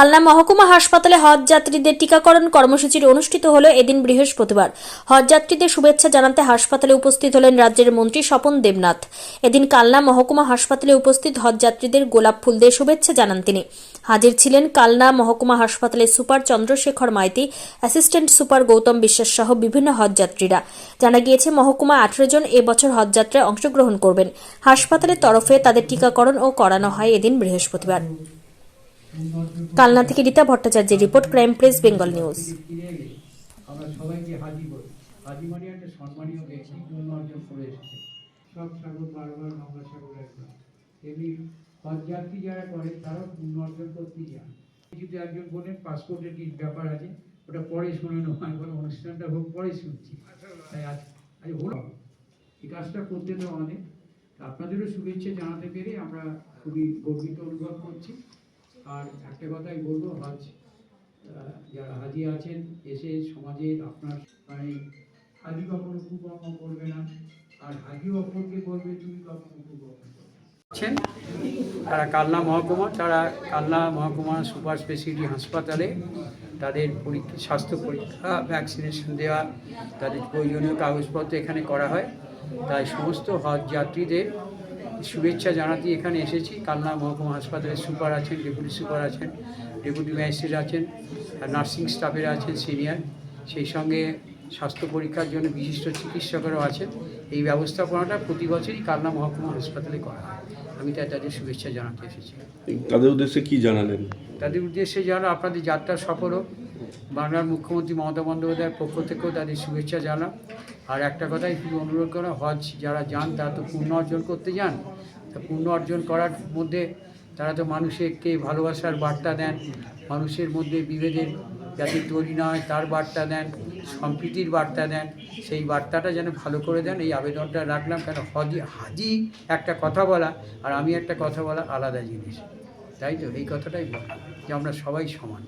কালনা মহকুমা হাসপাতালে হজ যাত্রীদের টিকাকরণ কর্মসূচির অনুষ্ঠিত হলো এদিন বৃহস্পতিবার। হজ যাত্রীদের শুভেচ্ছা জানাতে হাসপাতালে উপস্থিত হলেন রাজ্যের মন্ত্রী স্বপন দেবনাথ। এদিন কালনা মহকুমা হাসপাতালে উপস্থিত হজ যাত্রীদের গোলাপ ফুল দিয়ে শুভেচ্ছা জানান তিনি। হাজির ছিলেন কালনা মহকুমা হাসপাতালের super Chandrashekhar Maiti, assistant super Gautam Biswas সহ বিভিন্ন হজ যাত্রীরা। জানা গিয়েছে মহকুমা 18 জন এবছর হজ যাত্রায় অংশগ্রহণ করবেন। হাসপাতালের তরফে তাদের টিকাকরণ ও করানো হয় এদিন বৃহস্পতিবার। কালনা থেকে রীতা ভট্টাচার্যের report, crime press Bengal news. আমরা সবাইকে হাজি বলি। হাজি মানে একটা সম্মানীয় ব্যক্তি, পূর্ণ অর্জন করে এসেছে। সব সাগর বারবার গঙ্গা সাগর একবার এমনি হজযাত্রী যারা করে তারাও পূর্ণ অর্জন করতে যান। যদি একজন বলেন পাসপোর্টের কি ব্যাপার আছে, ওটা পরে শুনে নয়, বলে অনুষ্ঠানটা হোক পরে শুনছি। তাই আজ হলো এই কাজটা করতে দেওয়া আমাদের, আপনাদেরও শুভেচ্ছা জানাতে পেরে আমরা খুবই গর্বিত অনুভব করছি। আর একটা কথাই বলবো, যারা হাজি আছেন এসে সমাজের আপনার মানে হাজি কখনো কুকর্ম করবে না, আর হাজি অপরকে বলবে তুমি কখনো কুকর্ম করবে আছেন। তারা কালনা মহকুমা, তারা কালনা মহকুমা সুপার স্পেশালিটি হাসপাতালে তাদের পরীক্ষা, স্বাস্থ্য পরীক্ষা, ভ্যাকসিনেশন দেওয়া, তাদের প্রয়োজনীয় কাগজপত্র এখানে করা হয়। তাই সমস্ত হজ যাত্রীদের শুভেচ্ছা জানাতে এখানে এসেছি। কালনা মহকুমা হাসপাতালের সুপার আছেন, ডেপুটি সুপার আছেন, ডেপুটি ম্যাজিস্ট্রেট আছেন, নার্সিং স্টাফেরা আছেন সিনিয়র, সেই সঙ্গে স্বাস্থ্য পরীক্ষার জন্য বিশিষ্ট চিকিৎসকেরাও আছেন। এই ব্যবস্থাপনাটা প্রতি বছরই কালনা মহকুমা হাসপাতালে করা হয়। আমি তাই তাদের শুভেচ্ছা জানাতে এসেছি। তাদের উদ্দেশ্যে কি জানালেন? তাদের উদ্দেশ্যে জানা আপনাদের যাত্রা সফল হোক, বাংলার মুখ্যমন্ত্রী মমতা বন্দ্যোপাধ্যায়ের পক্ষ থেকেও তাদের শুভেচ্ছা জানাম। আর একটা কথাই শুধু অনুরোধ করা, হজ যারা যান তারা তো পুণ্য অর্জন করতে যান। তা পুণ্য অর্জন করার মধ্যে তারা তো মানুষকে ভালোবাসার বার্তা দেন, মানুষের মধ্যে বিভেদের যাতে তৈরি না হয় তার বার্তা দেন, সম্প্রীতির বার্তা দেন। সেই বার্তাটা যেন ভালো করে দেন, এই আবেদনটা রাখলাম। কেন হাজি একটা কথা বলা আর আমি একটা কথা বলা আলাদা জিনিস, তাই তো এই কথাটাই বলা যে আমরা সবাই সমান।